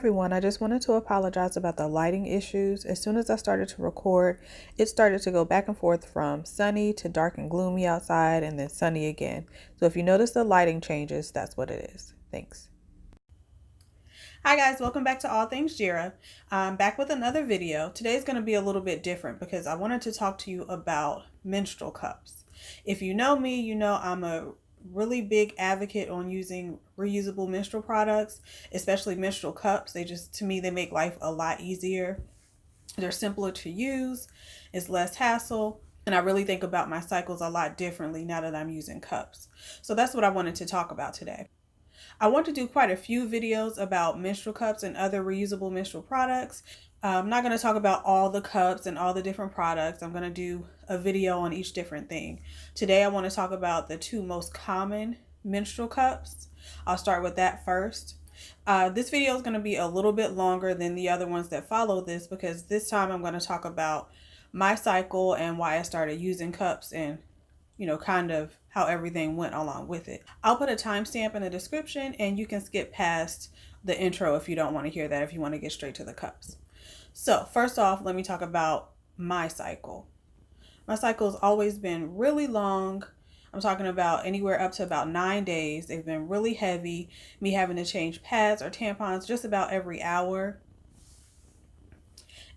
everyone, I just wanted to apologize about the lighting issues. As soon as I started to record, it started to go back and forth from sunny to dark and gloomy outside and then sunny again. So if you notice the lighting changes, that's what it is. Thanks. Hi guys, welcome back to All Things Jeerah. I'm back with another video. Today's going to be a little bit different because I wanted to talk to you about menstrual cups. If you know me, you know I'm a really big advocate on using reusable menstrual products, especially menstrual cups. To me, they make life a lot easier. They're simpler to use, it's less hassle, and I really think about my cycles a lot differently now that I'm using cups. So that's what I wanted to talk about today. I want to do quite a few videos about menstrual cups and other reusable menstrual products. I'm not going to talk about all the cups and all the different products. I'm going to do a video on each different thing. Today I want to talk about the two most common menstrual cups. I'll start with that first. This video is going to be a little bit longer than the other ones that follow this because this time I'm going to talk about my cycle and why I started using cups and kind of how everything went along with it. I'll put a timestamp in the description and you can skip past the intro if you don't want to hear that, if you want to get straight to the cups. So first off, let me talk about my cycle. My cycle has always been really long. I'm talking about anywhere up to about 9 days. They've been really heavy, me having to change pads or tampons just about every hour.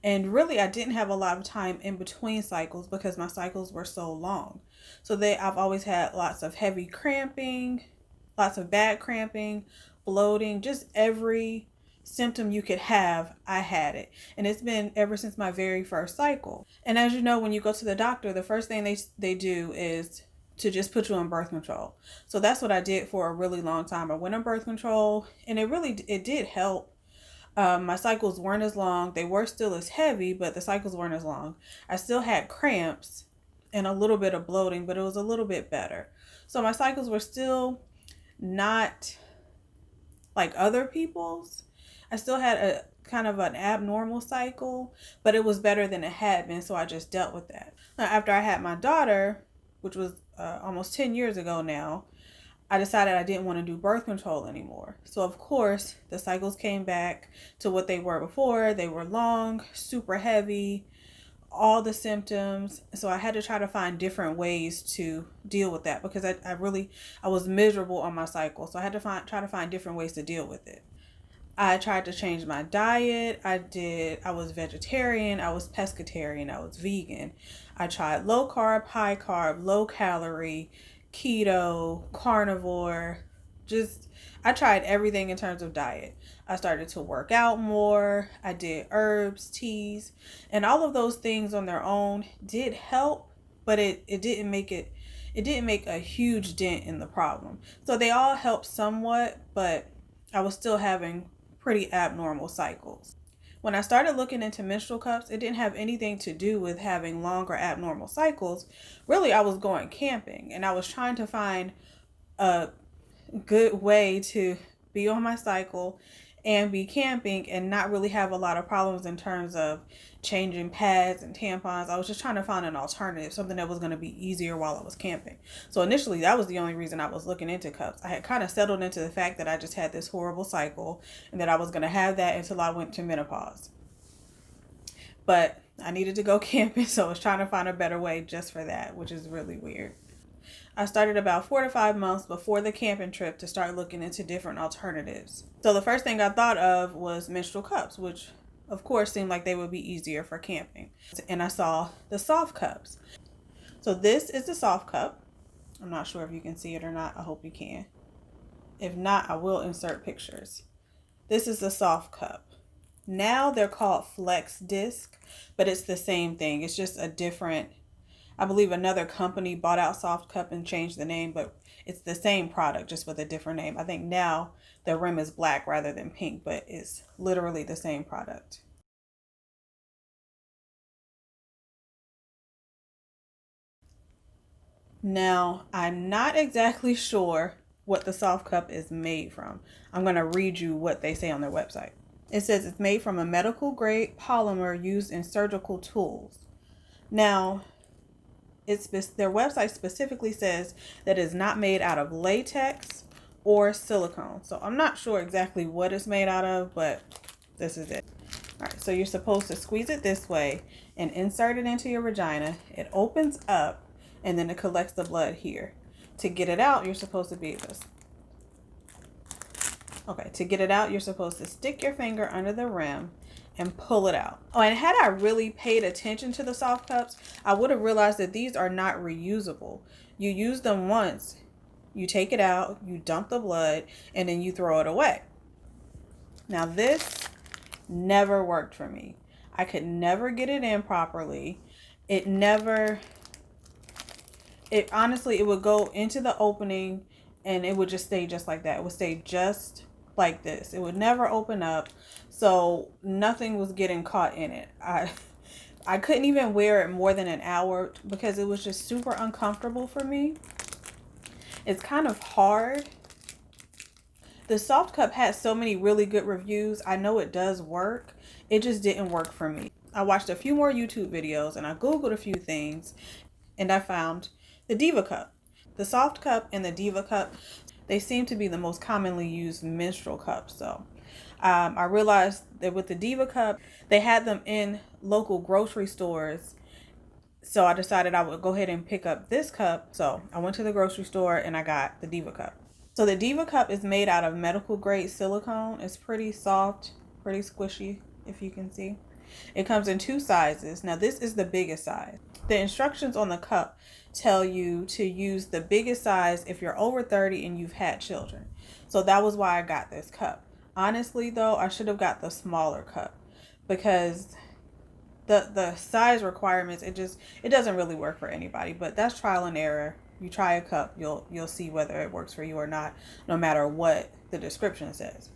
And really, I didn't have a lot of time in between cycles because my cycles were so long. So I've always had lots of heavy cramping, lots of bad cramping, bloating, just every symptom you could have, I had it. And it's been ever since my very first cycle. And as you know, when you go to the doctor, the first thing they do is to just put you on birth control. So that's what I did for a really long time. I went on birth control and it did help. My cycles weren't as long. They were still as heavy, but the cycles weren't as long. I still had cramps and a little bit of bloating, but it was a little bit better. So my cycles were still not like other people's. I still had a kind of an abnormal cycle, but it was better than it had been, so I just dealt with that. Now, after I had my daughter, which was almost 10 years ago now, I decided I didn't want to do birth control anymore. So of course, the cycles came back to what they were before. They were long, super heavy, all the symptoms. So I had to try to find different ways to deal with that because I was miserable on my cycle. So I had to try to find different ways to deal with it. I tried to change my diet. I was vegetarian, I was pescatarian, I was vegan. I tried low carb, high carb, low calorie, keto, carnivore. I tried everything in terms of diet. I started to work out more. I did herbs, teas, and all of those things on their own did help, but it didn't make a huge dent in the problem. So they all helped somewhat, but I was still having pretty abnormal cycles. When I started looking into menstrual cups, it didn't have anything to do with having longer abnormal cycles. Really, I was going camping and I was trying to find a good way to be on my cycle and be camping and not really have a lot of problems in terms of changing pads and tampons. I was just trying to find an alternative, something that was going to be easier while I was camping. So initially, that was the only reason I was looking into cups. I had kind of settled into the fact that I just had this horrible cycle and that I was going to have that until I went to menopause. But I needed to go camping, so I was trying to find a better way just for that, which is really weird. I started about 4 to 5 months before the camping trip to start looking into different alternatives. So the first thing I thought of was menstrual cups, which of course seemed like they would be easier for camping. And I saw the soft cups. So this is the soft cup. I'm not sure if you can see it or not. I hope you can. If not, I will insert pictures. This is the soft cup. Now they're called Flex Disc, but it's the same thing. It's just a different, I believe another company bought out Soft Cup and changed the name, but it's the same product, just with a different name. I think now the rim is black rather than pink, but it's literally the same product. Now, I'm not exactly sure what the Soft Cup is made from. I'm going to read you what they say on their website. It says it's made from a medical grade polymer used in surgical tools. Now, their website specifically says that it's not made out of latex or silicone. So I'm not sure exactly what it's made out of, but This is it. All right, so you're supposed to squeeze it this way and insert it into your vagina. It opens up and then it collects the blood here. To get it out, you're supposed to be this. Okay, to get it out, you're supposed to stick your finger under the rim and pull it out. Oh, and had I really paid attention to the soft cups, I would have realized that these are not reusable. You use them once, you take it out, you dump the blood, and then you throw it away. Now this never worked for me. I could never get it in properly. It honestly, it would go into the opening and it would just stay just like that. It would stay just like this. It would never open up. So nothing was getting caught in it. I couldn't even wear it more than an hour because it was just super uncomfortable for me. It's kind of hard. The soft cup has so many really good reviews. I know it does work. It just didn't work for me. I watched a few more YouTube videos and I Googled a few things and I found the Diva Cup. The soft cup and the Diva Cup, they seem to be the most commonly used menstrual cups. So I realized that with the Diva Cup, they had them in local grocery stores. So I decided I would go ahead and pick up this cup. So I went to the grocery store and I got the Diva Cup. So the Diva Cup is made out of medical grade silicone. It's pretty soft, pretty squishy, if you can see. It comes in 2 sizes. Now this is the biggest size. The instructions on the cup tell you to use the biggest size if you're over 30 and you've had children. So that was why I got this cup. Honestly though, I should have got the smaller cup because the size requirements, it doesn't really work for anybody, but that's trial and error. You try a cup, you'll see whether it works for you or not, no matter what the description says.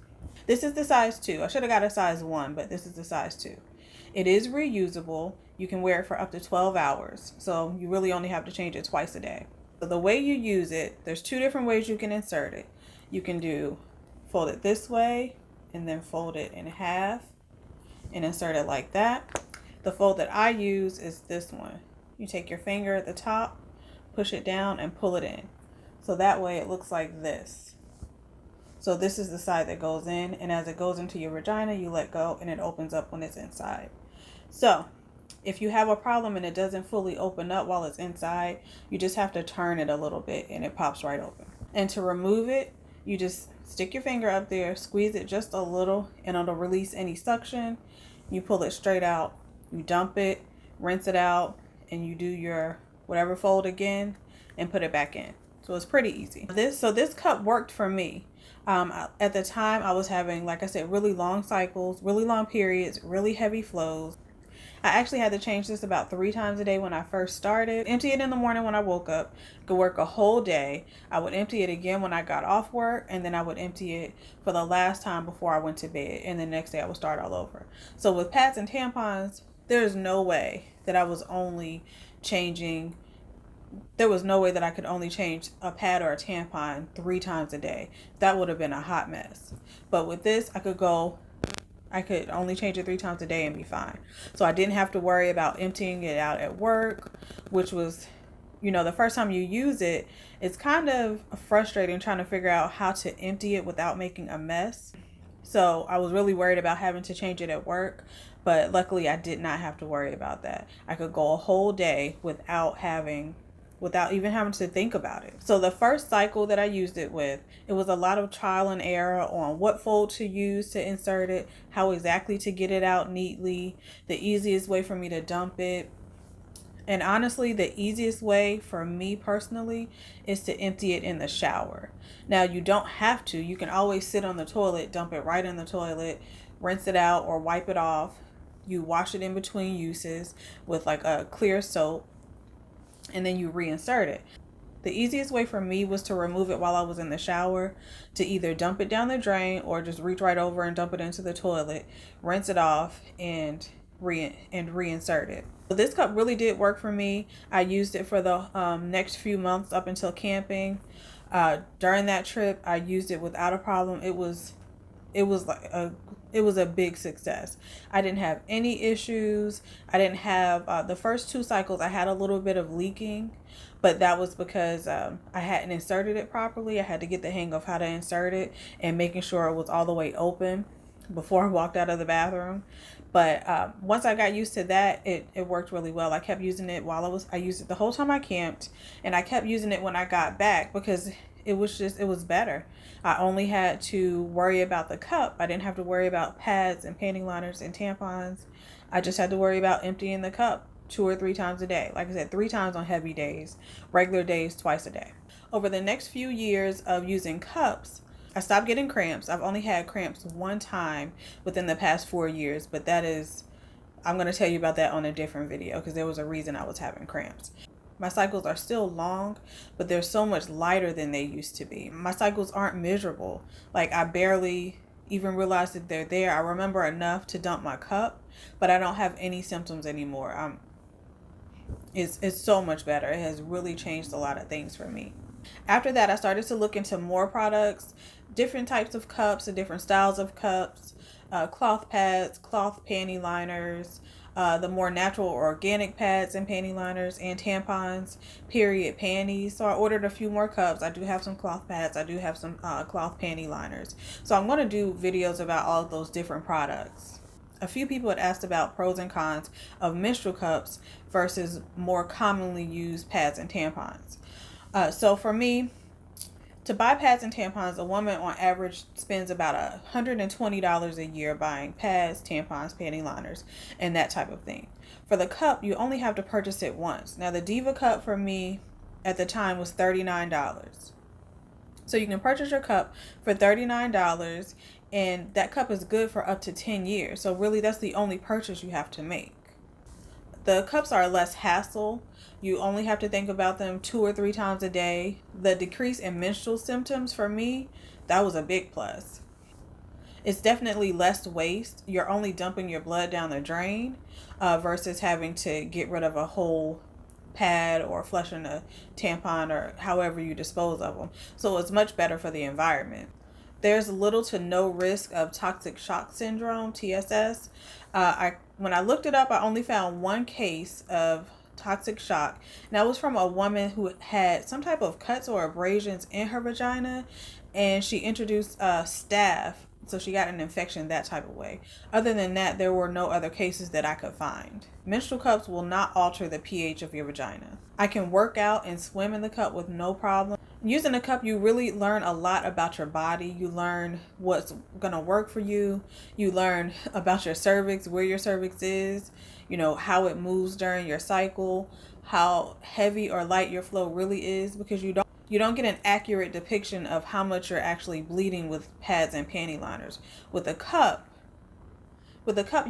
This is the size 2. I should have got a size 1, but this is the size 2. It is reusable. You can wear it for up to 12 hours. So you really only have to change it twice a day. So the way you use it, there's 2 different ways you can insert it. You can fold it this way and then fold it in half and insert it like that. The fold that I use is this one. You take your finger at the top, push it down and pull it in. So that way it looks like this. So this is the side that goes in, and as it goes into your vagina, you let go and it opens up when it's inside. So if you have a problem and it doesn't fully open up while it's inside, you just have to turn it a little bit and it pops right open. And to remove it, you just stick your finger up there, squeeze it just a little, and it'll release any suction. You pull it straight out, you dump it, rinse it out, and you do your whatever fold again and put it back in. So it's pretty easy. This cup worked for me. At the time I was having, like I said, really long cycles, really long periods, really heavy flows. I actually had to change this about 3 times a day when I first started. Empty it in the morning when I woke up, could work a whole day. I would empty it again when I got off work, and then I would empty it for the last time before I went to bed, and the next day I would start all over. So with pads and tampons, there's no way that I was only changing, there was no way that I could only change a pad or a tampon 3 times a day. That would have been a hot mess. But with this, I could only change it 3 times a day and be fine. So I didn't have to worry about emptying it out at work, which was, the first time you use it, it's kind of frustrating trying to figure out how to empty it without making a mess. So I was really worried about having to change it at work, but luckily I did not have to worry about that. I could go a whole day without even having to think about it. So the first cycle that I used it with, it was a lot of trial and error on what fold to use to insert it, how exactly to get it out neatly, the easiest way for me to dump it. And honestly, the easiest way for me personally is to empty it in the shower. Now, you don't have to. You can always sit on the toilet, dump it right in the toilet, rinse it out or wipe it off. You wash it in between uses with like a clear soap, and then you reinsert it. The easiest way for me was to remove it while I was in the shower, to either dump it down the drain or just reach right over and dump it into the toilet, rinse it off, and reinsert it. So this cup really did work for me. I used it for the next few months up until camping. During that trip, I used it without a problem. It was a big success. I didn't have any issues. I didn't have the first 2 cycles I had a little bit of leaking, but that was because I hadn't inserted it properly. I had to get the hang of how to insert it and making sure it was all the way open. before I walked out of the bathroom. But once I got used to that, it worked really well. I kept using it I used it the whole time I camped, and I kept using it when I got back because it was better. I only had to worry about the cup. I didn't have to worry about pads and panty liners and tampons. I just had to worry about emptying the cup 2 or 3 times a day. Like I said, 3 times on heavy days, regular days, twice a day. Over the next few years of using cups, I stopped getting cramps. I've only had cramps one time within the past 4 years, but I'm going to tell you about that on a different video because there was a reason I was having cramps. My cycles are still long, but they're so much lighter than they used to be. My cycles aren't miserable. Like, I barely even realize that they're there. I remember enough to dump my cup, but I don't have any symptoms anymore. It's so much better. It has really changed a lot of things for me. After that, I started to look into more products, different types of cups and different styles of cups, cloth pads, cloth panty liners, the more natural or organic pads and panty liners, and tampons, period panties. So I ordered a few more cups. I do have some cloth pads. I do have some cloth panty liners. So I'm going to do videos about all of those different products. A few people had asked about pros and cons of menstrual cups versus more commonly used pads and tampons. So for me, to buy pads and tampons, a woman on average spends about $120 a year buying pads, tampons, panty liners, and that type of thing. For the cup, you only have to purchase it once. Now, the Diva Cup for me at the time was $39. So you can purchase your cup for $39, and that cup is good for up to 10 years. So really, that's the only purchase you have to make. The cups are less hassle. You only have to think about them 2 or 3 times a day. The decrease in menstrual symptoms for me, that was a big plus. It's definitely less waste. You're only dumping your blood down the drain versus having to get rid of a whole pad or flushing a tampon or however you dispose of them. So it's much better for the environment. There's little to no risk of toxic shock syndrome, TSS. When I looked it up, I only found one case of toxic shock. And that was from a woman who had some type of cuts or abrasions in her vagina, and she introduced staph, so she got an infection that type of way. Other than that, there were no other cases that I could find. Menstrual cups will not alter the pH of your vagina. I can work out and swim in the cup with no problem. Using a cup, you really learn a lot about your body. You learn what's going to work for you. You learn about your cervix, where your cervix is, how it moves during your cycle, how heavy or light your flow really is, because you don't get an accurate depiction of how much you're actually bleeding with pads and panty liners. With a cup,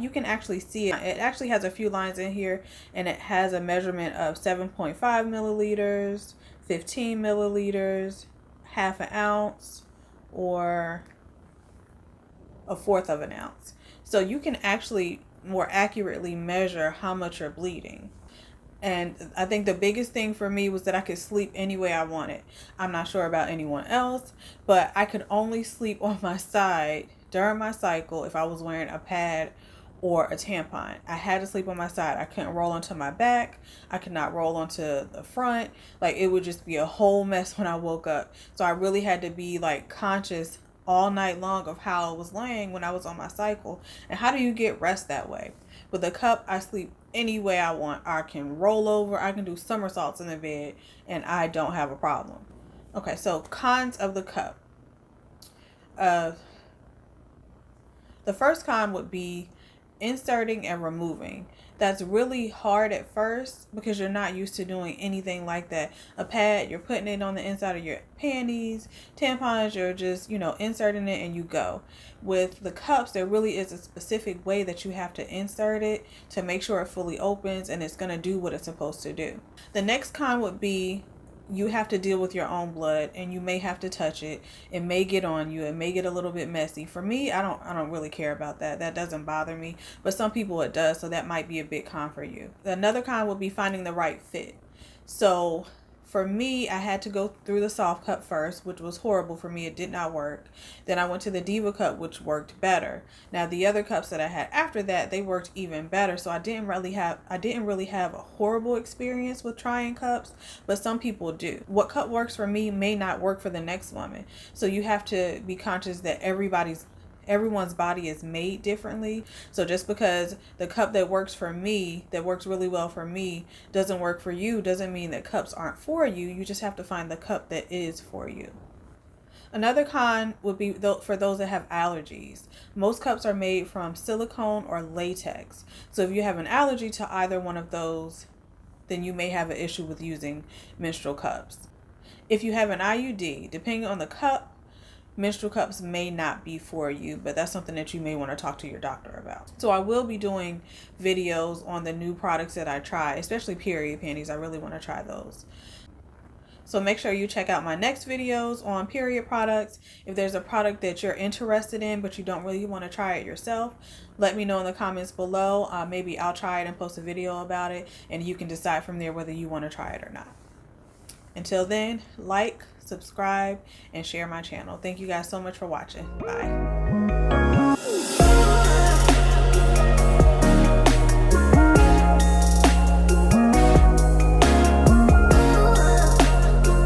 you can actually see it. It actually has a few lines in here, and it has a measurement of 7.5 milliliters, 15 milliliters, half an ounce, or a fourth of an ounce. So you can actually more accurately measure how much you're bleeding. And I think the biggest thing for me was that I could sleep any way I wanted. I'm not sure about anyone else, but I could only sleep on my side during my cycle if I was wearing a pad or a tampon. I had to sleep on my side. I couldn't roll onto my back. I could not roll onto the front. Like, it would just be a whole mess when I woke up. So I really had to be conscious all night long of how I was laying when I was on my cycle. And how do you get rest that way? With a cup, I sleep any way I want. I can roll over. I can do somersaults in the bed, and I don't have a problem. Okay, so cons of the cup. The first con would be inserting and removing. That's really hard at first because you're not used to doing anything like that. A pad, you're putting it on the inside of your panties. Tampons, you're just, inserting it and you go. With the cups, there really is a specific way that you have to insert it to make sure it fully opens and it's going to do what it's supposed to do. The next con would be you have to deal with your own blood, and you may have to touch it. It may get on you. It may get a little bit messy. For me, I don't really care about that. That doesn't bother me, but some people it does, so that might be a big con for you. Another con would be finding the right fit. So for me, I had to go through the soft cup first, which was horrible for me. It did not work. Then I went to the Diva Cup, which worked better. Now, the other cups that I had after that, they worked even better. So I didn't really have a horrible experience with trying cups, but some people do. What cup works for me may not work for the next woman. So you have to be conscious that everybody's Everyone's body is made differently. So just because the cup that works for me, that works really well for me, doesn't work for you, doesn't mean that cups aren't for you. You just have to find the cup that is for you. Another con would be for those that have allergies. Most cups are made from silicone or latex. So if you have an allergy to either one of those, then you may have an issue with using menstrual cups. If you have an IUD, depending on the cup, menstrual cups may not be for you, but that's something that you may want to talk to your doctor about. So I will be doing videos on the new products that I try, especially period panties. I really want to try those. So make sure you check out my next videos on period products. If there's a product that you're interested in, but you don't really want to try it yourself, let me know in the comments below. Maybe I'll try it and post a video about it, and you can decide from there whether you want to try it or not. Until then, like, subscribe, and share my channel. Thank you guys so much for watching. Bye.